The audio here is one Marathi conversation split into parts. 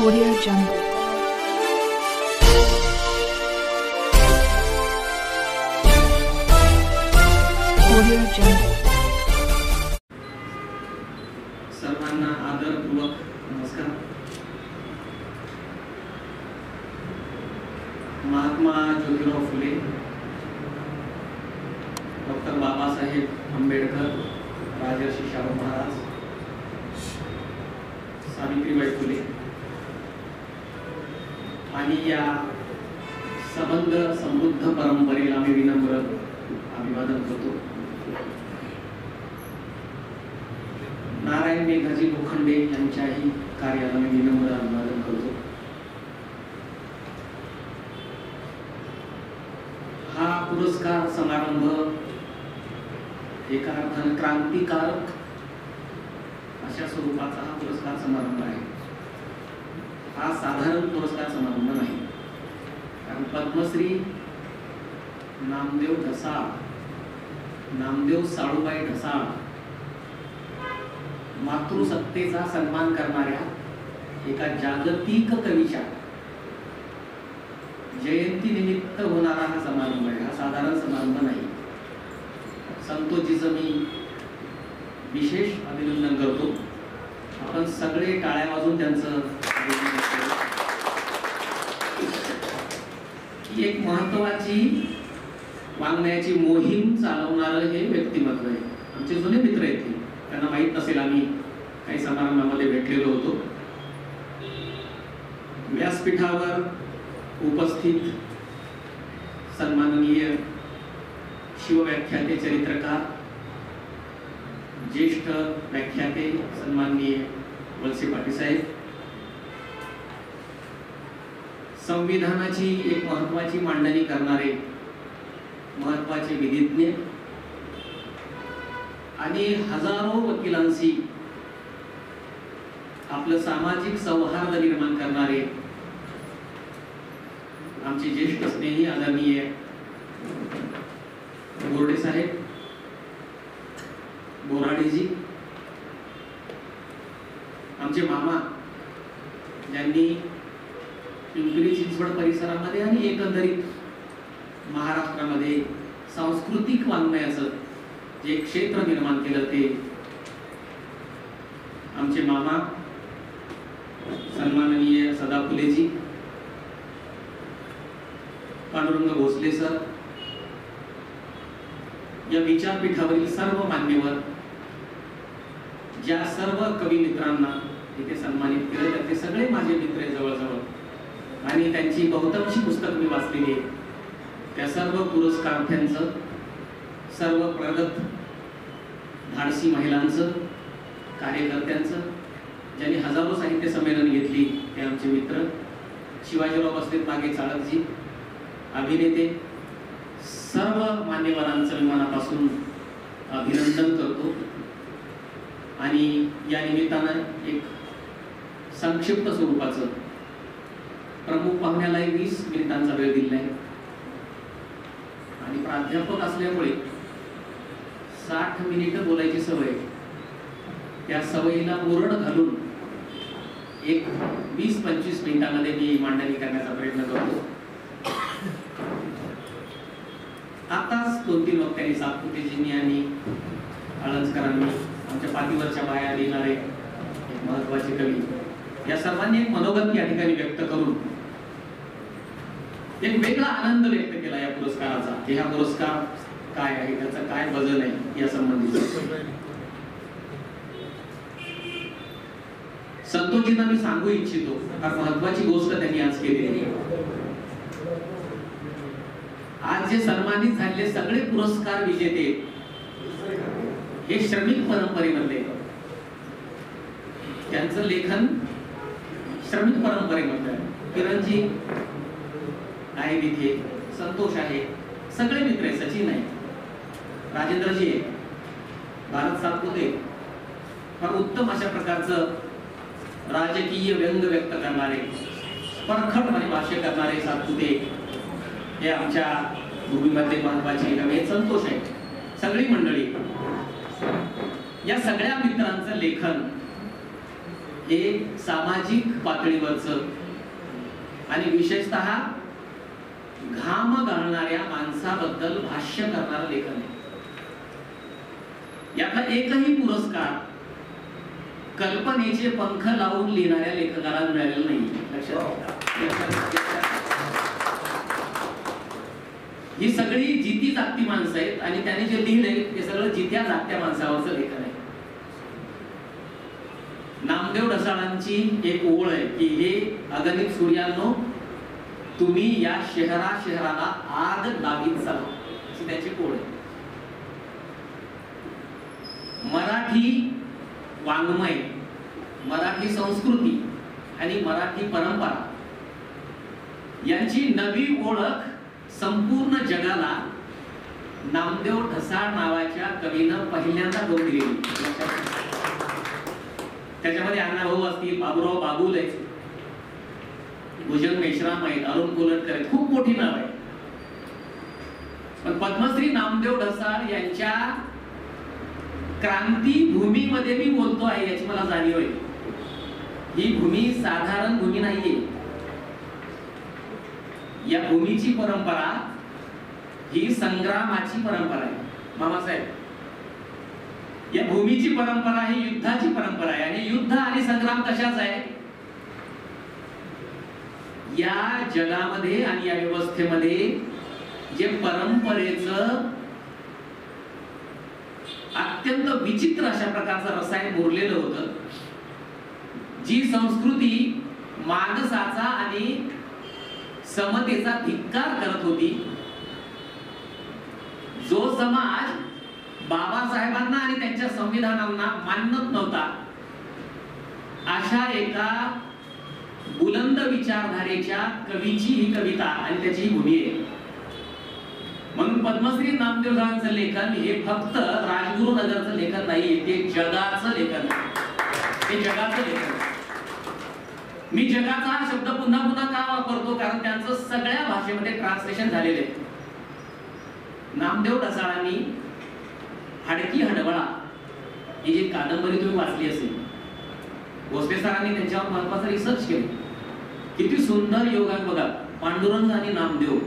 Audio Jungle. Audio Jungle. सर्वांना आदरपूर्वक नमस्कार. महात्मा ज्योतिराव फुले, डॉक्टर बाबासाहेब आंबेडकर, राजर्षी शाहू महाराज, सावित्रीबाई फुले आणि या संबंध समृद्ध परंपरेला मी विनम्र अभिवादन करतो. नारायण मेघाजी लोखंडे यांच्याही कार्याला मी विनम्र अभिवादन करतो. हा पुरस्कार समारंभ एका अर्थाने क्रांतिकारक अशा स्वरूपाचा हा पुरस्कार समारंभ आहे. हा साधारण पुरस्कार समारंभ नाही, कारण पद्मश्री नामदेव ढसाळ, नामदेव साळूबाई ढसाळ मातृसत्तेचा सन्मान करणाऱ्या एका जागतिक कवीच्या जयंती निमित्त होणारा हा समारंभ आहे. हा साधारण समारंभ नाही. संतोषजीचं मी विशेष अभिनंदन करतो. आपण सगळे टाळ्या वाजून त्यांचं एक महत्वाची वाङ्मयाची मोहीम चालवणारं हे व्यक्तिमत्व आहे. आमचे जुने मित्र आहेत, त्यांना माहीत नसेल, आम्ही काही समारंभामध्ये भेटलेलो होतो. व्यासपीठावर उपस्थित सन्माननीय शिवव्याख्याते, चरित्रकार, ज्येष्ठ व्याख्याते सन्माननीय वळसे पाटील साहेब, संविधानाची एक महत्वाची मांडणी करणारे महत्वाचे विधिज्ञ आणि हजारो वकिलांशी आपलं सामाजिक सौहार्द निर्माण करणारे आमचे ज्येष्ठ स्नेही आदरणीय बोर्डे साहेब, बोराडेजी, आमचे मामा, ज्यांनी पिंपरी चिंचवड परिसरामध्ये आणि एकंदरीत महाराष्ट्रामध्ये सांस्कृतिक वाङ्मयाचं जे क्षेत्र निर्माण केलं, ते आमचे मामा सन्माननीय सदा फुलेजी, पांडुरंग भोसले सर, या विचारपीठावरील सर्व मान्यवर, ज्या सर्व कवी मित्रांना इथे सन्मानित केलं, त्याचे सगळे माझे मित्र जवळजवळ, आणि त्यांची बहुतांशी पुस्तक मी वाचलेली आहे. त्या सर्व पुरस्कारार्थ्यांचं, सर्व प्रगत धाडसी महिलांचं, कार्यकर्त्यांचं, ज्यांनी हजारो साहित्य संमेलन घेतली, ते आमचे मित्र शिवाजीराव बसलेत मागे चाळकजी, अभिनेते, सर्व मान्यवरांचं मी मनापासून अभिनंदन करतो. आणि या निमित्तानं एक संक्षिप्त स्वरूपाचं प्रमुख पाहुण्यालाही 20 मिनिटांचा वेळ दिला आहे, आणि प्राध्यापक असल्यामुळे 60 मिनिटं बोलायची सवय, त्या सवयीला मुरड घालून एक 20-25 मिनिटांमध्ये मी मांडणी करण्याचा प्रयत्न करतो. आताच 2-3 वक्त्यांनी, सातपुतेजींनी आणि आळंजकरांनी, आमच्या पाठीवरच्या बाया लिहिणारे महत्वाचे कवी, या सर्वांनी एक मनोगत या ठिकाणी व्यक्त करून एक वेगळा आनंद व्यक्त केला या पुरस्काराचा, की हा पुरस्कार काय आहे, त्याचं काय वजन आहे या संबंधीचं. संतोषजींना मी सांगू इच्छितो, फार महत्वाची गोष्ट त्यांनी आज केली. आज जे सन्मानित झालेले सगळे पुरस्कार विजेते हे श्रमिक परंपरेमधले, त्यांचं लेखन श्रमिक परंपरेमधलं आहे. किरणजी आहे तिथे, संतोष आहे, सगळे मित्र आहे, सचिन आहे, राजेंद्रजी आहे, भारत सातपुते, फार उत्तम अशा प्रकारचं राजकीय व्यंग व्यक्त करणारे, परखडपणे भाष्य करणारे सातपुते हे आमच्या भूमीमध्ये महत्वाचे कवी. संतोष आहे, सगळी मंडळी, या सगळ्या मित्रांचं लेखन हे सामाजिक पातळीवरचं आणि विशेषतः घाम गाळणाऱ्या माणसाबद्दल भाष्य करणारं लेखन आहे. यातला एकही पुरस्कार कल्पनेचे पंख लावून लिहिणाऱ्या लेखकाला मिळालेला नाही. लक्षात ही सगळी जिती जागती माणसं आहेत आणि त्याने जे लिहिलंय ते सगळं जित्या जागत्या माणसावरचं लेखन आहे. नामदेव ढसाळांची एक ओळ आहे की हे अगणित सूर्यांनो, तुम्ही या शहराला आग लावीत चला, अशी त्याची ओळ आहे. मराठी वाङ्मय, मराठी संस्कृती आणि मराठी परंपरा यांची नवी ओळख संपूर्ण जगाला नामदेव ढसाळ नावाच्या कवीनं पहिल्यांदा करून दिली. त्याच्यामध्ये अण्णाभाऊ असतील, बाबूराव बागुल आहेत, भुजंग मेश्राम आहेत, अरुण कोलटकर आहेत, खूप मोठी नाव आहे. पण पद्मश्री नामदेव ढसाळ यांच्या क्रांती भूमीमध्ये मी बोलतो आहे याची मला जाणीव आहे. ही भूमी साधारण भूमी नाहीये. या भूमीची परंपरा ही संग्रामाची परंपरा आहे. मामासाहेब, या भूमीची परंपरा ही युद्धाची परंपरा आहे. आणि युद्ध आणि संग्राम कशाच आहे? या जगामध्ये आणि या व्यवस्थेमध्ये जे परंपरेचं अत्यंत विचित्र अशा प्रकारचं रसायन मुरलेलं होतं, जी संस्कृती माणसाचा आणि समतेचा धिक्कार करत होती, जो समाज बाबासाहेबांना आणि त्यांच्या संविधानांना मानत नव्हता, अशा एका बुलंद विचारधारेच्या कवीची ही कविता आणि त्याची ही भूमी आहे. म्हणून पद्मश्री नामदेव ढसाळांचं लेखन हे फक्त राजगुरुनगरचं लेखन नाही, ते जगाचं लेखन आहे. हे जगाचं लेखन. मी जगाचा हा शब्द पुन्हा पुन्हा का वापरतो? कारण त्यांचं सगळ्या भाषेमध्ये ट्रान्सलेशन झालेलं आहे. नामदेव ढसाळांनी हाडकी हडवळा ही जी कादंबरी तुम्ही वाचली असेल, भोसले सरांनी त्यांच्यावर महत्वाचा रिसर्च केला. किती सुंदर योग आहे बघा. पांडुरंग आणि नामदेव,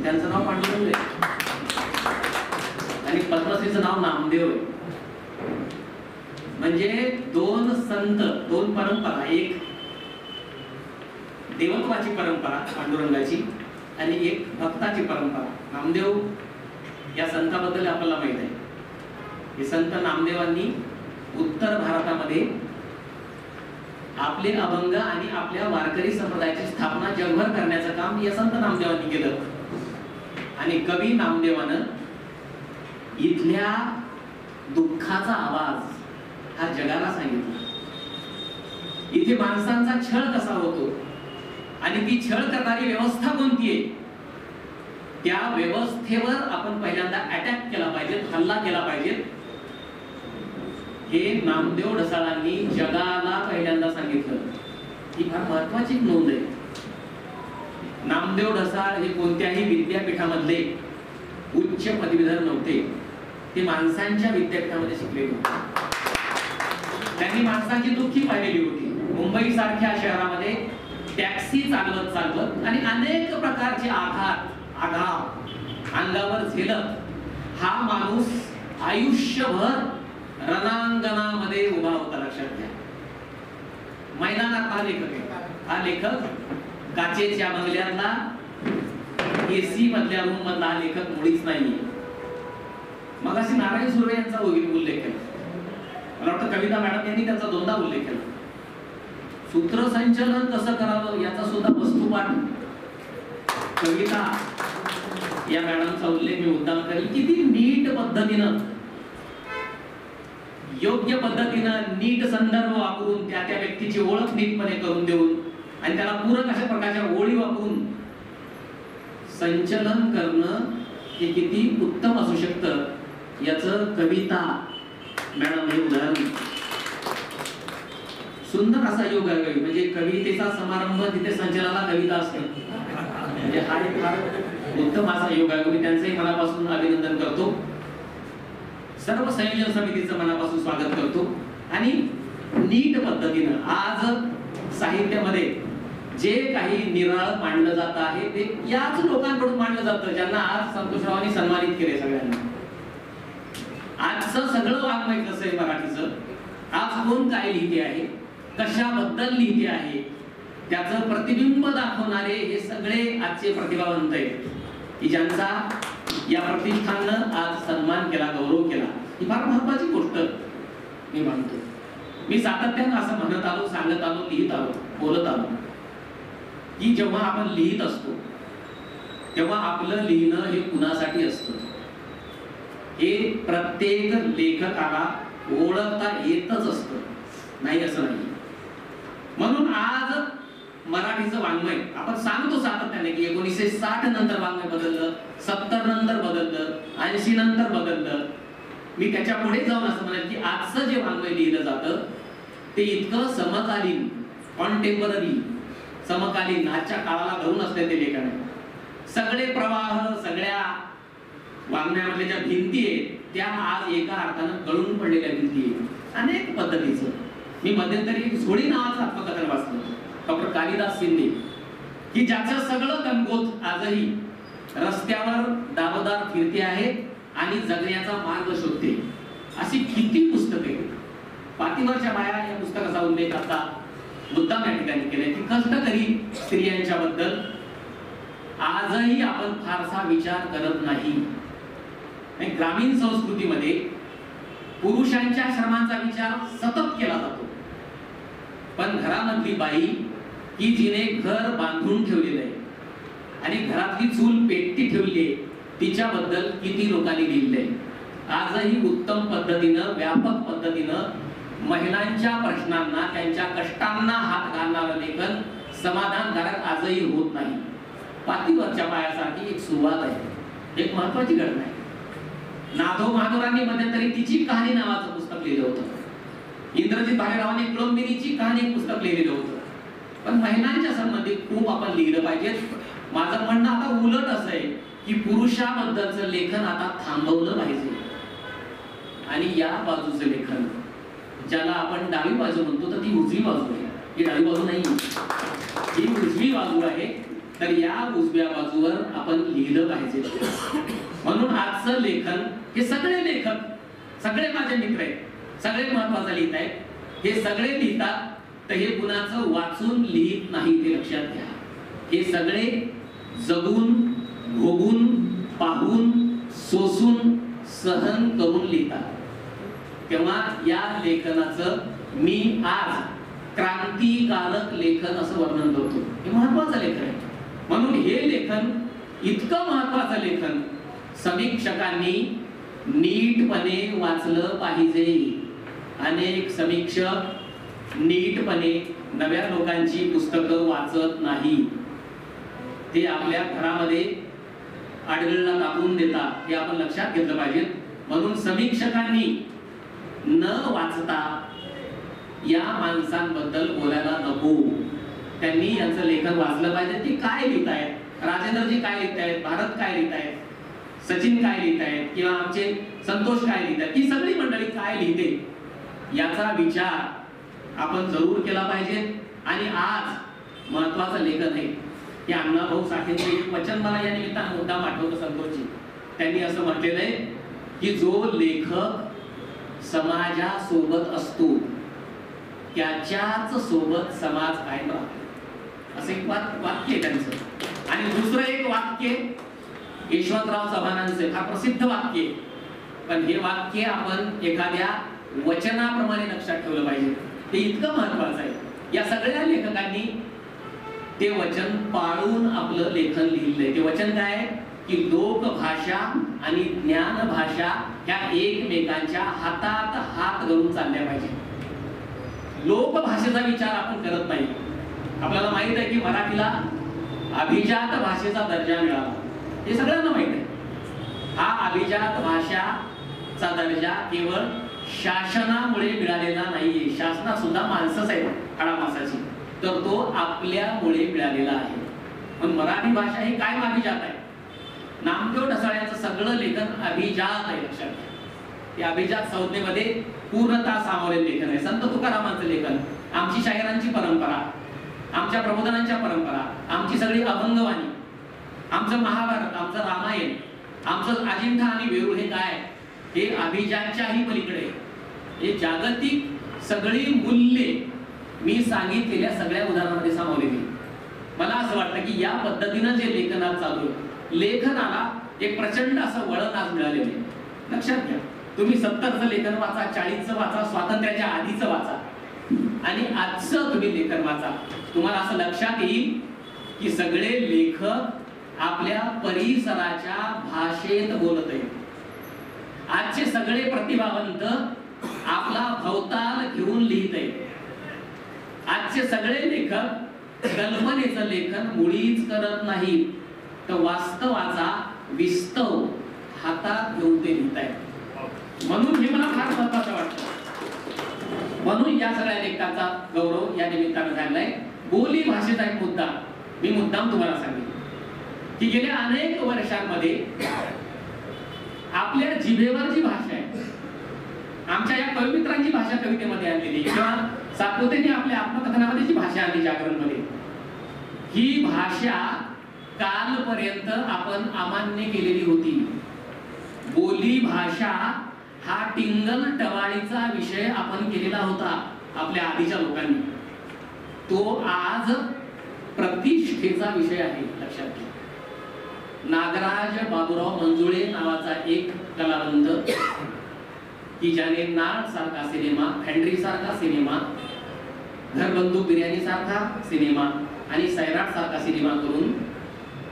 त्यांचं नाव पांडुरंग आहे आणि पद्मश्रीचं नाव नामदेव आहे. म्हणजे दोन संत, दोन परंपरा, एक देवत्वाची परंपरा पांडुरंगाची आणि एक भक्ताची परंपरा. नामदेव या संताबद्दल आपल्याला माहित आहे. हे संत नामदेवांनी उत्तर भारतामध्ये आपले अभंग आणि आपल्या वारकरी संप्रदायाची स्थापना जगभर करण्याचं काम या संत नामदेवांनी केलं. आणि कवी नामदेवानं इथल्या दुःखाचा आवाज हा जगाला सांगितला. इथे माणसांचा छळ कसा होतो आणि ती छळ करणारी व्यवस्था कोणती आहे, त्या व्यवस्थेवर आपण पहिल्यांदा अटॅक केला पाहिजे, हल्ला केला पाहिजे. हे नामदेव ढसाळांनी जगाला पहिल्यांदा सांगितलं. ही फार महत्वाची नोंद आहे. नामदेव ढसाळ हे कोणत्याही विद्यापीठामधले उच्च पदवीधर नव्हते. ते माणसांच्या विद्यापीठामध्ये शिकलेले होते. त्यांनी माणसांची दुःखी पाहिलेली होती. मुंबई सारख्या शहरामध्ये टॅक्सी चालवत चालवत आणि अनेक प्रकारचे आघात अंगावर झेलत हा माणूस आयुष्यभर रणांगणामध्ये उभा होता. लक्षात घ्या. मैदानात हा लेखक आहे. हा लेखक काचेच्या बंगल्यातला, एसी मधल्या रूम मधला हा लेखक मुळीच नाहीये. मग अशी नारायण सुर्वे यांचा उल्लेख केला. मला वाटतं कविता मॅडम यांनी त्याचा दोनदा उल्लेख केला. सूत्रसंचलन कसं करावं याचा सुद्धा वस्तुपाठ कविता या मॅडमचा उल्लेख मी मुद्दाम करेल. किती नीट पद्धतीनं, योग्य पद्धतीनं, नीट संदर्भ वापरून त्या त्या व्यक्तीची ओळख नीटपणे करून देऊन आणि त्याला पूरक अशा प्रकारच्या ओळी वापरून संचलन करणं हे किती उत्तम असू शकतं याचं कविता मॅडम हे उदाहरण. सुंदर असा योग आहे. म्हणजे कवितेचा समारंभ तिथे संचलनाला कविता असते. म्हणजे हा एक फार उत्तम असा योग आहे. मी त्यांचंही मनापासून अभिनंदन करतो. सर्व संयोजन समितीचं मनापासून स्वागत करतो. आणि नीट पद्धतीनं आज साहित्यामध्ये जे काही निराळ मांडलं जात आहे ते याच लोकांकडून मांडलं जातं ज्यांना आज संतोषरावांनी सन्मानित केले सगळ्यांना. आजचं सगळं वाङ्मय कसं आहे मराठीचं, आज कोण काय लिहिते आहे, कशाबद्दल लिहिते आहे, त्याचं प्रतिबिंब दाखवणारे हे सगळे आजचे प्रतिभावंत आहेत की ज्यांचा या प्रतिष्ठाननं आज सन्मान केला, गौरव केला. ही फार महत्वाची गोष्ट मी मानतो. मी सातत्यानं असं म्हणत आलो, सांगत आलो, लिहित आलो, बोलत आलो की जेव्हा आपण लिहित असतो तेव्हा आपलं लिहिणं हे कुणासाठी असतं हे प्रत्येक लेखकाला ओळखता येतच असतं, नाही असं नाही. म्हणून आज मराठीचं वाङ्मय आपण सांगतो सातत्याने की 1960 नंतर वाङ्मय बदललं, 70 नंतर बदललं, 80 नंतर बदललं. मी त्याच्या पुढे जाऊन असं म्हणेल की आजचं जे वाङ्मय लिहिलं जातं ते इतकं समकालीन, कॉन्टेम्पररी, समकालीन आजच्या काळाला धरून असलेले ते लेखन आहे. सगळे प्रवाह, सगळ्या वाङ्मयामधल्या ज्या भिंती आहेत त्या आज एका अर्थानं गळून पडलेल्या भिंती आहेत. अनेक पद्धतीचं मी मध्यंतरी झोळी नावाचं आत्मकथन वाचलं डॉक्टर कालिदास शिंदे की ज्याचं सगळं गणगोत आजही रस्त्यावर दारोदार फिरते आहे आणि जगण्याचा मार्ग शोधते. अशी किती पुस्तके. पाठीवरच्या बाया या पुस्तकाचा उल्लेख आता मुद्दाम या ठिकाणी केलाय की कष्टकरी स्त्रियांच्या बद्दल आजही आपण फारसा विचार करत नाही. ग्रामीण संस्कृतीमध्ये पुरुषांच्या श्रमांचा विचार सतत केला जातो, पण घरामधली बाई की जिने घर बांधून ठेवलेलं आहे आणि घरातली चूल पेटती ठेवली आहे तिच्याबद्दल किती लोकांनी लिहिलंय. आजही उत्तम पद्धतीनं, व्यापक पद्धतीनं महिलांच्या प्रश्नांना, त्यांच्या कष्टांना हात घालणारं लेखन समाधानकारक आजही होत नाही. पाठीवरच्या पायासारखी एक सुरुवात आहे, एक महत्वाची घटना आहे. नाथो महादोरांनी मध्यंतरी तिची कहाणी नावाचं पुस्तक लिहिलं होतं. इंद्रजित भालेरावांनी कुळंबिनीची कहाणी पुस्तक लिहिलेलं होतं. पण महिलांच्या संबंधित खूप आपण लिहिलं पाहिजे. माझं म्हणणं आता उलट असं आहे की पुरुषाबद्दलचं लेखन आता थांबवलं पाहिजे आणि या बाजूचं लेखन, ज्याला आपण डावी बाजू म्हणतो तर ती उजवी बाजू आहे, ही डावी बाजू नाही, ही उजवी बाजू आहे. तर या उजव्या बाजूवर आपण लिहिलं पाहिजे. म्हणून आजचं लेखन हे सगळे लेखक, सगळे माझे मित्र आहेत, सगळे महत्वाचं लिहित आहेत. हे सगळे लिहितात तर हे कुणाचं वाचून लिहित नाही, ते लक्षात घ्या. हे सगळे जगून, भोगून, पाहून, सोसून, सहन करून लिहितात. तेव्हा या लेखनाचं मी आज क्रांतिकारक लेखन असं वर्णन करतो. हे महत्वाचं लेखन आहे. म्हणून हे लेखन, इतकं महत्वाचं लेखन समीक्षकांनी नीटपणे वाचलं पाहिजे. अनेक समीक्षक नीटपणे नव्या लोकांची पुस्तकं वाचत नाही, ते आपल्या घरामध्ये आडगळला टाकून देतात, हे आपण लक्षात घेतलं पाहिजे. म्हणून समीक्षकांनी न वाचता या माणसांबद्दल बोलायला नको. त्यांनी यांचं लेखन वाचलं पाहिजे. ती काय लिहितायत, राजेंद्रजी काय लिहितायत, भारत काय लिहितायत, सचिन काय लिहितायत, किंवा आमचे संतोष काय लिहितायत, ही सगळी मंडळी काय लिहिते याचा विचार आपण जरूर केला पाहिजे. आणि आज महत्वाचं लेखन आहे की अण्णाभाऊ साठेंचं एक वचन मला या निमित्तानं मुद्दाम आठवतं संतोषजी. त्यांनी असं म्हटलेलं आहे की जो लेखक समाजासोबत असतो त्याच्याच सोबत समाज कायम राहतो, असं एक वाक्य आहे त्यांचं. आणि दुसरं एक वाक्य यशवंतराव चव्हाणांचं फार प्रसिद्ध वाक्य, पण हे वाक्य आपण एखाद्या वचनाप्रमाणे लक्षात ठेवलं पाहिजे. ते इतकं महत्वाचं आहे. या सगळ्या लेखकांनी ते वचन पाळून आपलं लेखन लिहिलंय. ते वचन काय आहे की लोकभाषा आणि ज्ञान भाषा ह्या एकमेकांच्या हातात हात घालून चालल्या पाहिजे. लोकभाषेचा विचार आपण करत नाही. आपल्याला माहित आहे की मराठीला अभिजात भाषेचा दर्जा मिळाला, हे सगळ्यांना माहित आहे. हा अभिजात भाषाचा दर्जा केवळ शासनामुळे मिळालेला नाहीये. शासनात सुद्धा माणसंच आहेत हाडामासाची, तर तो आपल्यामुळे मिळालेला आहे. पण मराठी भाषा ही कायम अभिजात आहे. नामदेव ढसाळ्यांचं सगळं लेखन अभिजात आहे, लक्षात घ्या. या अभिजात संज्ञेमध्ये पूर्णतः सामावलेलं लेखन आहे. संत तुकारामांचं लेखन, आमची शाहिरांची परंपरा, आमच्या प्रबोधनांच्या परंपरा, आमची सगळी अभंगवाणी, आमचं महाभारत, आमचं रामायण, आमचं अजिंठा आणि वेरूळ हे काय, हे अभिजातच्याही पलीकडे, हे जागतिक सगळी मूल्ये मी सांगितलेल्या सगळ्या उदाहरणामध्ये सामावलेली. मला असं वाटतं की या पद्धतीनं जे लेखन आज चालू आहे, लेखनाला एक प्रचंड असं वळण आज मिळालेलं आहे. लक्षात घ्या, तुम्ही 70चं लेखन वाचा, 40चं वाचा, स्वातंत्र्याच्या आधीचं वाचा आणि आजचं तुम्ही लेखन वाचा, तुम्हाला असं लक्षात येईल की सगळे लेखक आपल्या परिसराच्या भाषेत बोलत आहेत. आजचे सगळे प्रतिभावंत आपला भवताल घेऊन लिहित आहेत. आजचे सगळे लेखक कल्पनेचं लेखन मुळीच करत नाहीत, तर वास्तवाचा विस्तव हातात घेऊन ते लिहित आहेत. म्हणून हे मला फार महत्वाचं वाटतं. म्हणून या सगळ्या लेखकाचा गौरव या निमित्तानं झालाय. बोली भाषेचा एक मुद्दा मी मुद्दाम तुम्हाला सांगेन की गेल्या अनेक वर्षांमध्ये आपल्या जिभेवर जी भाषा आहे, आमच्या या कविमित्रांची भाषा कवितेमध्ये आणलेली किंवा सातपुतेने आपल्या आत्मकथनामध्ये जी भाषा आली जागरणमध्ये, ही भाषा कालपर्यंत आपण अमान्य केलेली होती. बोली भाषा हा टिंगल टवाळीचा विषय आपण केलेला होता आपल्या आधीच्या लोकांनी. तो आज प्रतिष्ठेचा विषय आहे. लक्षात घ्या, नागराज बाबूराव मंजुळे नावाचा एक कलावंत की ज्याने नाळ सारखा सिनेमा, फॅन्ड्री सारखा सिनेमा, घरबंदूक बिर्याणी सारखा सिनेमा आणि सैराट सारखा सिनेमा करून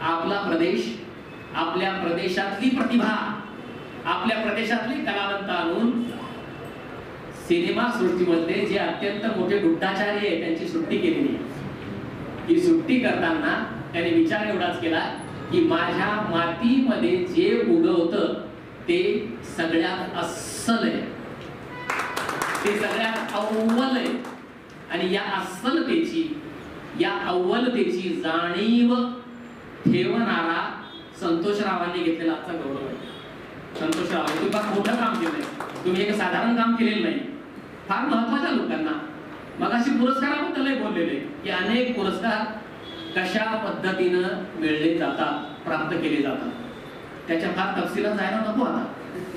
आपला प्रदेश, आपल्या प्रदेशातली प्रतिभा, आपल्या प्रदेशातली कलावंत आणून सिनेमा सृष्टीमध्ये जे अत्यंत मोठे गुड्डाचार्य आहे त्यांची सुट्टी केलेली. ही सुट्टी करताना त्याने विचार एवढाच केला की माझ्या मातीमध्ये जे उगवतं ते सगळ्यात अस्सल आहे, ते सगळ्यात अव्वल आहे. आणि या अस्सलतेची, या अव्वलतेची जाणीव ठेवणारा संतोषरावांनी घेतलेला आजचा गौरव आहे. संतोषराव, तुम्ही फार मोठं काम केलंय, तुम्ही एक साधारण काम केलेलं नाही. फार महत्वाच्या लोकांना मगाशी पुरस्काराबद्दल बोललेले की अनेक पुरस्कार कशा पद्धतीनं मिळले जातात, प्राप्त केले जातात, त्याच्या फार तपशिलात जायला नको. आता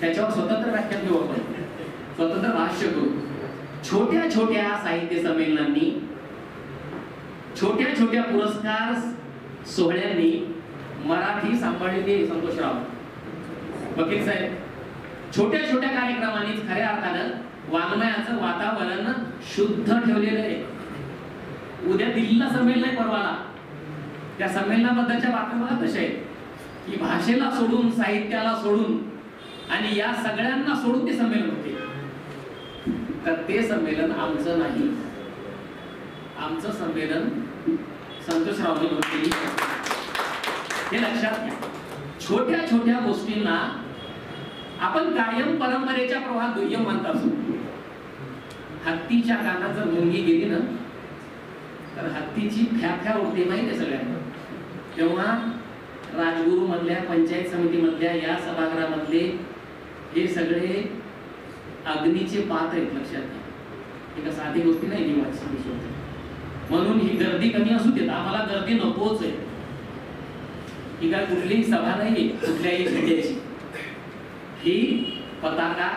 त्याच्यावर स्वतंत्र व्याख्यान घेऊ आपण, स्वतंत्र भाष्य करू. छोट्या छोट्या साहित्य संमेलनांनी, छोट्या छोट्या पुरस्कार सोहळ्यांनी मराठी सांभाळलेली संतोषराव वकील साहेब. छोट्या छोट्या कार्यक्रमांनी खऱ्या अर्थानं वाङ्मयाचं वातावरण शुद्ध ठेवलेलं आहे. उद्या दिल्लीला संमेलन आहे परवाला, त्या संमेलनाबद्दलच्या बातम्या मला तशा आहेत की भाषेला सोडून, साहित्याला सोडून आणि या सगळ्यांना सोडून ते संमेलन होते. तर ते संमेलन आमचं नाही, आमचं संमेलन संतोषरावने केली. हे लक्षात घ्या. छोट्या छोट्या गोष्टींना आपण कायम परंपरेच्या प्रवाहात दुय्यम मानत असतो. हत्तीच्या कानात जर मुंगी गेली ना तर हत्तीची फ्या उडते, माहिती आहे सगळ्यांना. तेव्हा राजगुरू मधल्या, पंचायत समिती मधल्या, या सभागृहामधले हे सगळे अग्नीचे पात्र आहेत. लक्षात घ्या, एका साधी गोष्टी नाही निवासी. म्हणून ही गर्दी कमी असू देत, आम्हाला गर्दी नकोच आहे. ही काय कुठलीही सभा नाही, कुठल्याही खेड्याची. ही पताका,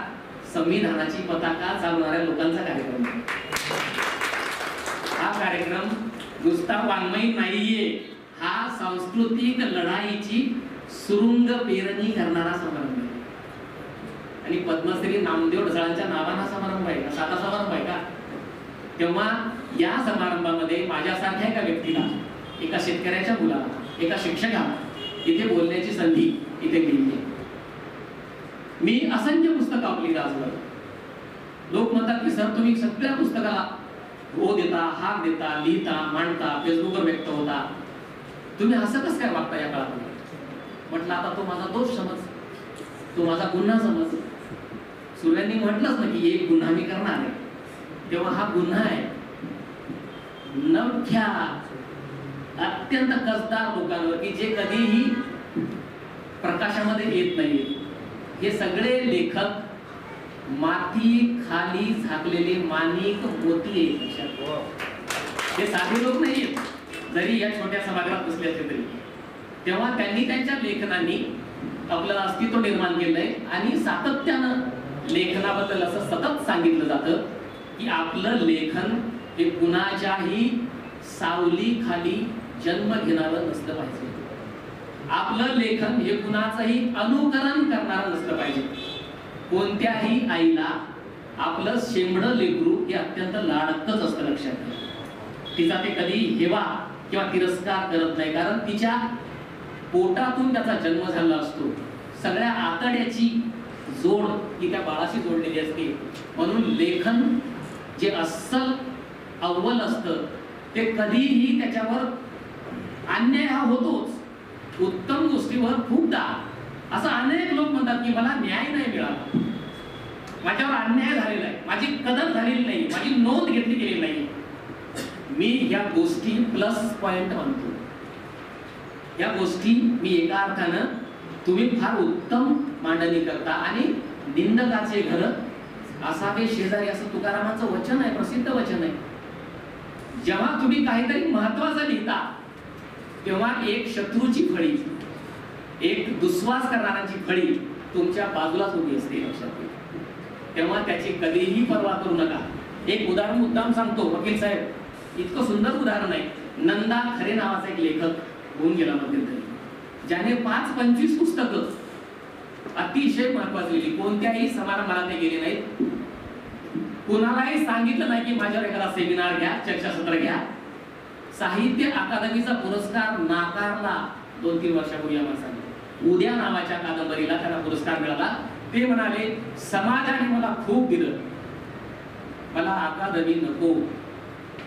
संविधानाची पताका चालवणाऱ्या लोकांचा कार्यक्रम. हा कार्यक्रम नुसता वाङ्मयी नाहीये, हा सांस्कृतिक लढाईची सुरुंग पेरणी करणारा समारंभ आहे. आणि पद्मश्री नामदेव ढसाळांच्या नावाना समारंभ आहे का, साधा समारंभ आहे का? तेव्हा या समारंभामध्ये माझ्यासारख्या एका व्यक्तीला, एका शेतकऱ्याच्या मुलाला, एका शिक्षकाला इथे बोलण्याची संधी इथे मिळते. मी असंख्य पुस्तकं आपली राजवर. लोक म्हणतात की सर तुम्ही सगळ्या पुस्तकाला हो देता, हाक देता, लिहिता, मांडता, फेसबुकवर व्यक्त होता, तुम्ही असं कसं काय वागता या काळामध्ये? म्हटलं आता तो माझा दोष समज, तो माझा गुन्हा समज. सूर्यांनी म्हटलंच ना की एक गुन्हा मी करणार आहे, तेव्हा हा गुन्हा आहे. नवख्या अत्यंत कसदार लोकांवर की जे कधीही प्रकाशामध्ये येत नाही. हे सगळे लेखक माती खाली झाकलेले माणिक मोती आहेत. हे साधे लोक नाही जरी या छोट्या सभागृहात बसले असले तरी. तेव्हा त्यांनी त्यांच्या लेखनांनी आपलं अस्तित्व निर्माण केलंय आणि सातत्यानं लेखनाबद्दल असं सतत सांगितलं जातं की आपलं लेखन हे कुणाच्याही सावली खाली जन्म घेणारं नसलं पाहिजे. आपलं लेखन हे कुणाचंही अनुकरण करणारं नसलं पाहिजे. कोणत्याही आईला आपलं शेंबडं लेकरू हे अत्यंत लाडकंच असतं. लक्षात घ्या, तिचा ते कधी हेवा किंवा तिरस्कार करत नाही, कारण तिच्या पोटातून त्याचा जन्म झाला असतो. सगळ्या आतड्याची जोड ही त्या बाळाशी जोडलेली असते. म्हणून लेखन जे अस्सल अव्वल असतं ते कधीही त्याच्यावर अन्याय हा होतोच. उत्तम गोष्टीवर खूपदा असं अनेक लोक म्हणतात की मला न्याय नाही मिळाला, माझ्यावर अन्याय झालेला आहे, माझी कदर झालेली नाही, माझी नोंद घेतली गेली नाही. मी ह्या गोष्टी प्लस पॉइंट मानतो. या गोष्टी मी एका अर्थानं तुम्ही फार उत्तम मांडणी करता आणि निंदकाचे घर असावे शेजारी असं तुकारामांचं वचन आहे, प्रसिद्ध वचन आहे. जेव्हा तुम्ही काहीतरी महत्वाचं लिहिता तेव्हा एक शत्रूची फळी, एक दुस्वास करणाऱ्यांची फळी तुमच्या बाजूलाच उभी असते. लक्षात घ्या. तेव्हा त्याची कधीही पर्वा करू नका. एक उदाहरण मुद्दाम सांगतो वकील साहेब, इतकं सुंदर उदाहरण आहे. नंदा खरे नावाचा एक लेखक होऊन गेला मध्यंतरी, ज्याने 5-25 पुस्तकं अतिशय महत्वाची लिहिली. कोणत्याही समारंभाला ते गेले नाहीत, कुणालाही सांगितलं नाही की माझ्यावर एखादा सेमिनार घ्या, चर्चासत्र घ्या. साहित्य अकादमीचा पुरस्कार नाकारला 2-3 वर्षापूर्वी या माणसाने. उद्या नावाच्या कादंबरीला त्यांना पुरस्कार मिळाला. ते म्हणाले समाजाने मला खूप दिलं, मला अकादमी नको.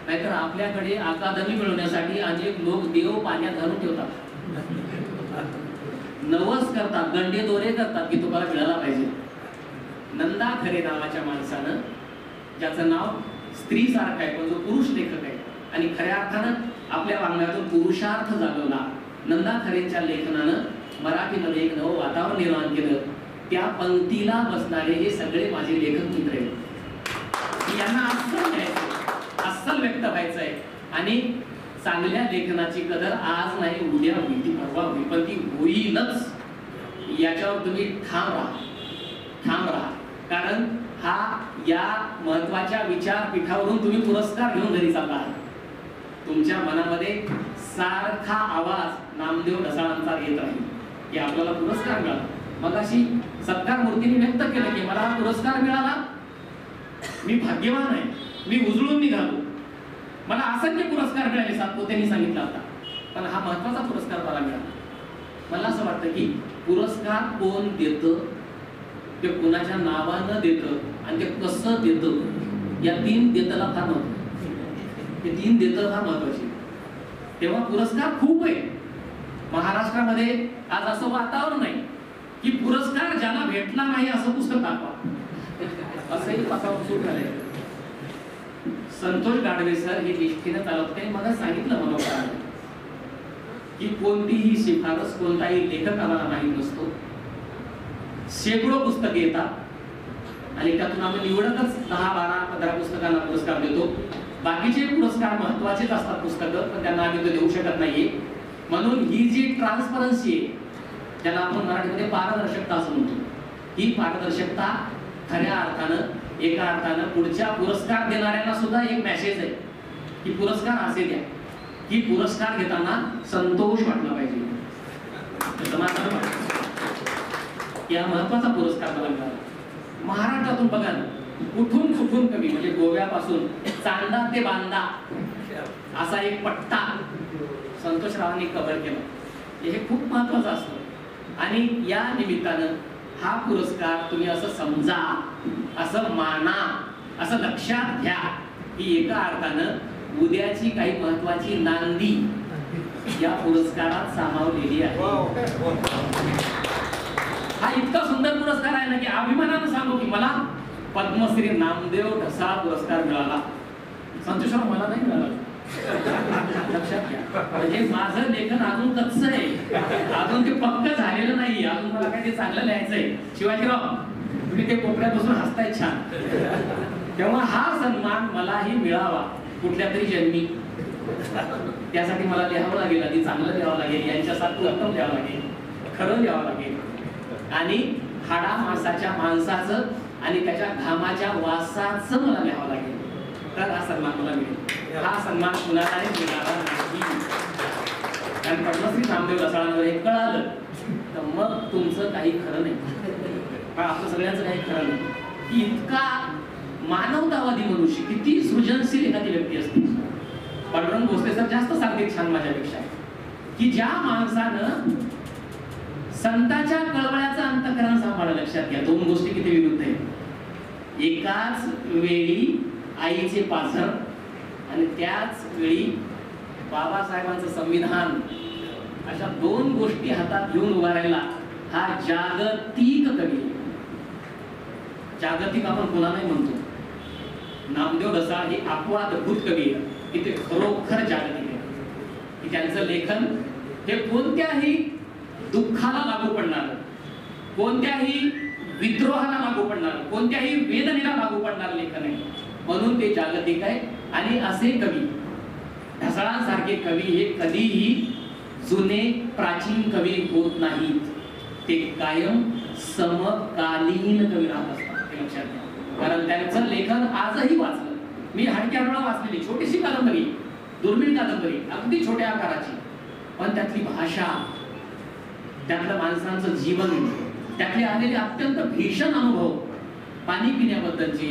नाहीतर आपल्याकडे अकादमी मिळवण्यासाठी अनेक लोक देव पाण्यात घालून ठेवतात, नवस करतात, गंडे दोरे करतात की तुम्हाला मिळाला पाहिजे. नंदा खरे नावाच्या माणसानं, ज्याचं नाव स्त्री सारखं आहे पण जो पुरुष लेखक आहे आणि खऱ्या अर्थानं आपल्या वाङ्मयातून पुरुषार्थ जागवला, नंदा खरेंच्या लेखनानं मराठीमध्ये एक नवं वातावरण निर्माण केलं. त्या पंक्तीला बसणारे हे सगळे माझे लेखक मित्र आहेत. यांना अस्सल घ्यायचं, अस्सल व्यक्त व्हायचंय आणि चांगल्या लेखनाची कदर आज नाही उद्या होईल, ती परवा होईल, पण ती होईलच. याच्यावर तुम्ही ठाम राहा. कारण हा या महत्वाच्या विचारपीठावरून तुम्ही पुरस्कार घेऊन घरी चालला आहात. तुमच्या मनामध्ये सारखा आवाज नामदेव ढसाळांचा येत राहील की आपल्याला पुरस्कार मिळाला. मग अशी सत्कार मूर्तीने व्यक्त केलं की मला हा पुरस्कार मिळाला, मी भाग्यवान आहे, मी उजळून निघालो, मला असंख्य पुरस्कार मिळाले, सातपुतेंनी सांगितलं होता, पण हा महत्वाचा पुरस्कार मला मिळाला. मला असं वाटतं की पुरस्कार कोण देतं, ते कोणाच्या नावानं देतं आणि ते कसं देतं, या 3 देताला फार महत्व. हे 3 देतं फार महत्वाची. तेव्हा पुरस्कार खूप आहे. महाराष्ट्रामध्ये आज असं वातावरण नाही की पुरस्कार ज्याला भेटला नाही असं पुस्तक दाखवा, असंही वातावरण सुरू झालंय. संतोष गाडवे सर हे निष्ठेनं चालवत नाही. मला सांगितलं मनोहर की कोणतीही शिफारस कोणताही लेखक आम्हाला माहीत नसतो. शेकडो पुस्तके येतात आणि त्यातून आम्ही निवडतच 10-12-15 पुस्तकांना पुरस्कार देतो. बाकीचे पुरस्कार महत्वाचेच असतात पुस्तकं, पण त्यांना आम्ही देऊ शकत नाहीये. म्हणून ही जी ट्रान्सपरन्सी आहे, ज्याला आपण मराठीमध्ये पारदर्शकता असं म्हणतो, ही पारदर्शकता खऱ्या अर्थानं एका अर्थानं पुढच्या पुरस्कार देणाऱ्यांना सुद्धा एक मेसेज आहे की पुरस्कार असे द्या की पुरस्कार घेताना संतोष वाटला पाहिजे. या महत्वाचा पुरस्कार मला मिळाला. महाराष्ट्रातून बघा ना, कुठून कमी म्हणजे गोव्यापासून चांदा ते बांदा असा एक पट्टा संतोषरावांनी कव्हर केला. हे खूप महत्वाचं असतं आणि या निमित्तानं हा पुरस्कार तुम्ही असं समजा, असं माना, असं लक्षात घ्या की एका अर्थानं उद्याची काही महत्वाची नांदी या पुरस्कारात सामावलेली आहे. हा इतका सुंदर पुरस्कार आहे ना की अभिमानानं सांगू की मला पद्मश्री नामदेव ढसाळ पुरस्कार मिळाला. संतोषराव मला नाही मिळाला. लक्षात घ्या, म्हणजे माझं लेखन अजून कच्चं आहे, अजून ते पक्क झालेलं नाही, अजून मला काय ते चांगलं लिहायचंय. शिवाजीराव तुम्ही ते कोपऱ्यात बसून हसताय छान. तेव्हा हा सन्मान मलाही मिळावा कुठल्या तरी जन्मी. त्यासाठी मला लिहावं लागेल, आधी चांगलं लिहावं लागेल, यांच्यासारखं उत्तम लिहावं लागेल, खरं लिहावं लागेल आणि हाडा मांसाच्या माणसाचं आणि त्याच्या घामाच्या वासाचं मला लिहावं लागेल, तर हा सन्मान मला मिळेल. हा सन्मान कुणालाही मिळाला नाही. कारण पद्मश्री नामदेव ढसाळांवर हे कळालं तर मग तुमचं काही खरं नाही, पण आपलं सगळ्यांचं काही खरं नाही. इतका मानवतावादी मनुष्य, किती सृजनशील एखादी व्यक्ती असते. पांडुरंग भोसले सर जास्त सांगते छान माझ्यापेक्षा, की ज्या माणसानं संतांच्या कळवळ्याचं अंतःकरण सांभाळलं. लक्षात घ्या, दोन गोष्टी किती विरुद्ध आहेत. एकाच वेळी आईचे पाझर आणि त्याच वेळी बाबासाहेबांचं संविधान, अशा दोन गोष्टी हातात घेऊन उभा राहिला हा जागतिक कवी. जागतिक आपण कोणालाही म्हणतो, नामदेव ढसाळ हे अपवादभूत कवी आहे की ते खरोखर जागतिक आहे. की त्यांचं लेखन हे कोणत्याही दुःखाला लागू पडणार, कोणत्याही विद्रोहाला लागू पडणार, कोणत्याही वेदनेला लागू पडणार लेखन आहे, म्हणून ते जागतिक आहे. आणि असे कवी, ढसाळांसारखे कवी हे कधीही जुने प्राचीन कवी होत नाहीत. ते कायम समकालीन कवी राहत असतात, ते लक्षात घ्या. कारण त्यांचं लेखन आजही वाचलं मी, हडक्याळा वाचलेली छोटीशी कादंबरी, दुर्मिळ कादंबरी, अगदी छोट्या आकाराची, पण त्यातली भाषा, त्यातलं माणसांचं जीवन, त्यातले आलेले अत्यंत भीषण अनुभव, पाणी पिण्याबद्दलचे,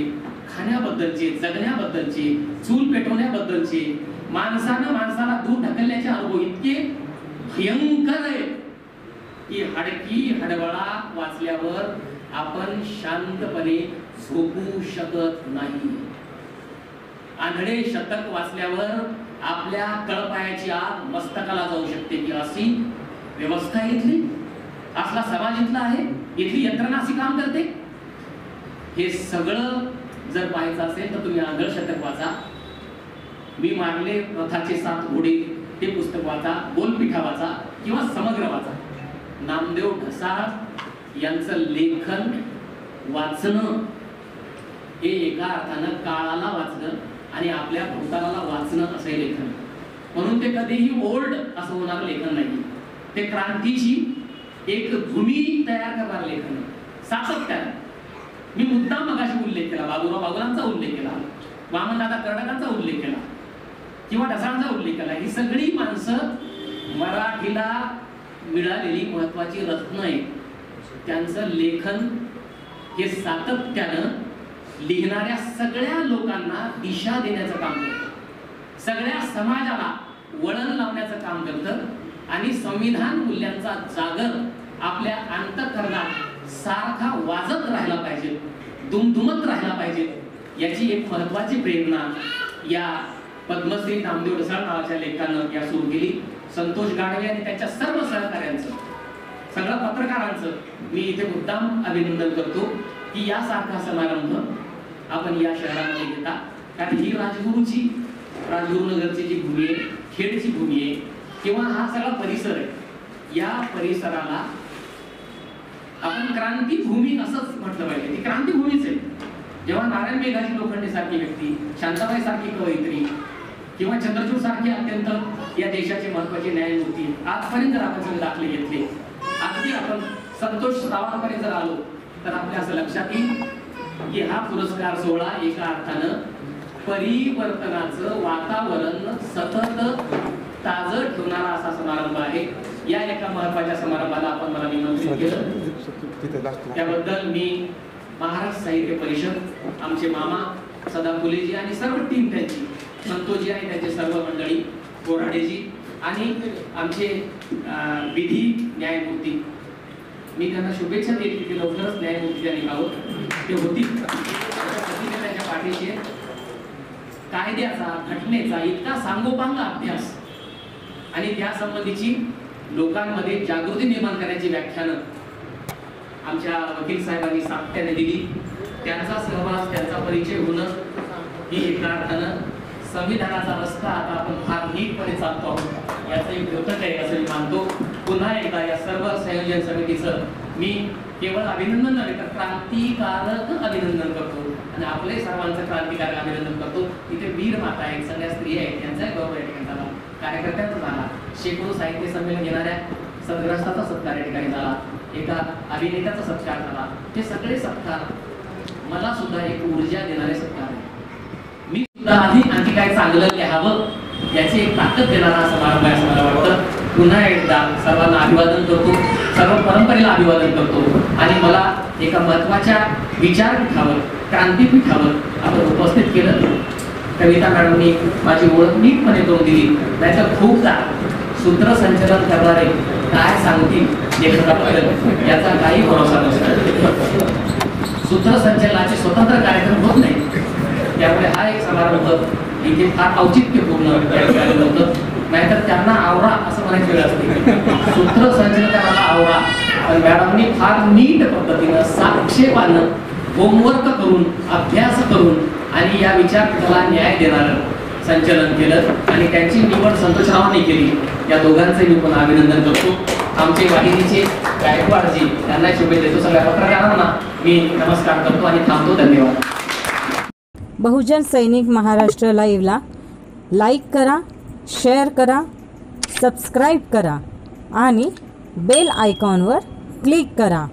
खाण्याबद्दलचे, जगण्याबद्दलचे, चूल पेटवण्याबद्दलचे, माणसानं माणसाला दूर ढकलण्याचे अनुभव इतके भयंकर आहे की हडकी हडवळा वाचल्यावर आपण शांतपणे झोपू शकत नाही. आंधळे शतक वाचल्यावर आपल्या तळपायाची आग मस्तकाला जाऊ शकते की अशी व्यवस्था इथली, असला समाज इथला आहे, इथली यंत्रणा अशी काम करते. हे सगळं जर पाहायचं असेल तर तुम्ही आंधळ शतक वाचा, मी मारले रथाचे 7 घोडे ते पुस्तक वाचा, बोलपिठा वाचा किंवा समग्र वाचा. नामदेव ढसाळ यांचं लेखन वाचणं हे एका अर्थानं काळाला वाचणं आणि आपल्या भूतकाळाला वाचणं असे लेखन. म्हणून ते कधीही ओल्ड असं होणारं लेखन नाही. ते क्रांतीची एक भूमी तयार करणारं लेखन सातत्यानं. मी मुद्दाम मगाशी उल्लेख केला, बाबूराव बागुलांचा उल्लेख केला, वामनदादा कर्डकांचा उल्लेख केला किंवा ढसाळांचा उल्लेख केला. ही सगळी माणसं मराठीला मिळालेली महत्वाची रत्न आहेत. त्यांचं लेखन हे सातत्यानं लिहिणाऱ्या सगळ्या लोकांना दिशा देण्याचं काम करतं, सगळ्या समाजाला वळण लावण्याचं काम करतं आणि संविधान मूल्यांचा जागर आपल्या अंतःकरणात सारखा वाजत राहिला पाहिजे, दुमदुमत राहिला पाहिजे, याची एक महत्वाची प्रेरणा या पद्मश्री नामदेव ढसाळ नावाच्या लेखकानं या सुरू केली. संतोष गाडवे आणि त्याच्या सर्व सहकाऱ्यांचं, सगळ्या पत्रकारांचं मी इथे मुद्दाम अभिनंदन करतो की यासारखा समारंभ आपण या शहरामध्ये घेता. कारण ही राजगुरुनगरची जी भूमी आहे, खेडची भूमी आहे किंवा हा सगळा परिसर आहे, या परिसराला आपण क्रांतीभूमी असंच म्हटलं पाहिजे. ती क्रांतीभूमीच आहे. जेव्हा नारायण मेघाजी लोखंडे सारखी व्यक्ती, शांताबाई सारखी कवयित्री किंवा चंद्रचूड सारखी अत्यंत या देशाचे महत्वाचे न्यायमूर्ती आजपर्यंत जर आपण सगळे दाखले घेतले, अगदी आपण संतोष रावांपर्यंत जर आलो तर आपल्या असं लक्षात येईल की हा पुरस्कार सोहळा एका अर्थानं परिवर्तनाचं वातावरण सतत ताजं ठेवणारा असा समारंभ आहे. या एका महत्वाच्या समारंभाला आपण मला निमंत्रित केलं, त्याबद्दल मी महाराष्ट्र साहित्य परिषद, आमचे मामा सदा फुलेजी आणि सर्व टीम त्यांची, संतोषजी आणि त्यांचे सर्व मंडळी, बोराडेजी आणि आमचे विधी न्यायमूर्ती, मी त्यांना शुभेच्छा देईल की लवकरच न्यायमूर्ती त्यांनी निघावं. ते होतील त्यांच्या पाठीशी. कायद्याचा, घटनेचा इतका सांगोपांग अभ्यास आणि त्या संबंधीची लोकांमध्ये जागृती निर्माण करण्याची व्याख्यानं आमच्या वकील साहेबांनी सातत्याने दिली. त्यांचा सहवास, त्यांचा परिचय होणं ही एका अर्थानं संविधानाचा रस्ता आता आपण फार नीटपणे चालतो आहोत याचं एक द्योतक आहे असं मी मानतो. पुन्हा एकदा या सर्व संयोजन समितीचं मी केवळ अभिनंदन नव्हे तर क्रांतिकारक अभिनंदन करतो आणि आपले सर्वांचं क्रांतिकारक अभिनंदन करतो. तिथे वीर माता आहेत, सगळ्या स्त्रिया आहेत, त्यांचाही गौरव या ठिकाणी झाला, कार्यकर्त्यांचा झाला, शेकडो साहित्य संमेलन घेणाऱ्या सदग्रस्ताचा सत्कार या ठिकाणी झाला, एका अभिनेत्याचा सत्कार झाला. हे सगळे सत्कार मला सुद्धा एक ऊर्जा देणारे सत्कार आहे. मी सुद्धा आणखी काय चांगलं लिहावं याची एक ताकद देणारा समारंभ आहे असं मला वाटतं. पुन्हा एकदा सर्वांना अभिवादन करतो, सर्व परंपरेला अभिवादन करतो आणि मला एका महत्त्वाच्या विचारपीठावर, क्रांतीपीठावर आपण उपस्थित केलं. कविता मॅडमनी माझी ओळख नीटपणे करून दिली, नाहीतर खूपदा सूत्रसंचलन करणारे काय सांगतील लेखकाबद्दल याचा काही भरोसा नसतो. सूत्रसंचलनाचे स्वतंत्र कार्यक्रम होत नाही, त्यामुळे हा एक समारंभ इथे फार औचित्यपूर्ण होतं. नाहीतर त्यांना आवरा असं म्हणायचं वेळ असते, सूत्रसंचलनाला आवरा. पण मॅडमनी फार नीट पद्धतीनं, साक्षेपानं, होमवर्क करून, अभ्यास करून आणि या विचारपीठाला न्याय देणारं संचलन केलं आणि त्यांची निवड संतोषरावांनी केली. या दोघांचे मी पुन्हा अभिनंदन करतो. आमचे वाहिनीचे गायकवाडजी त्यांना शुभेच्छा देतो. सगळ्या पत्रकारांना मी नमस्कार करतो आणि थांबतो. धन्यवाद. बहुजन सैनिक महाराष्ट्र लाईव्हला लाईक करा, शेअर करा, सबस्क्राईब करा आणि बेल आयकॉनवर क्लिक करा.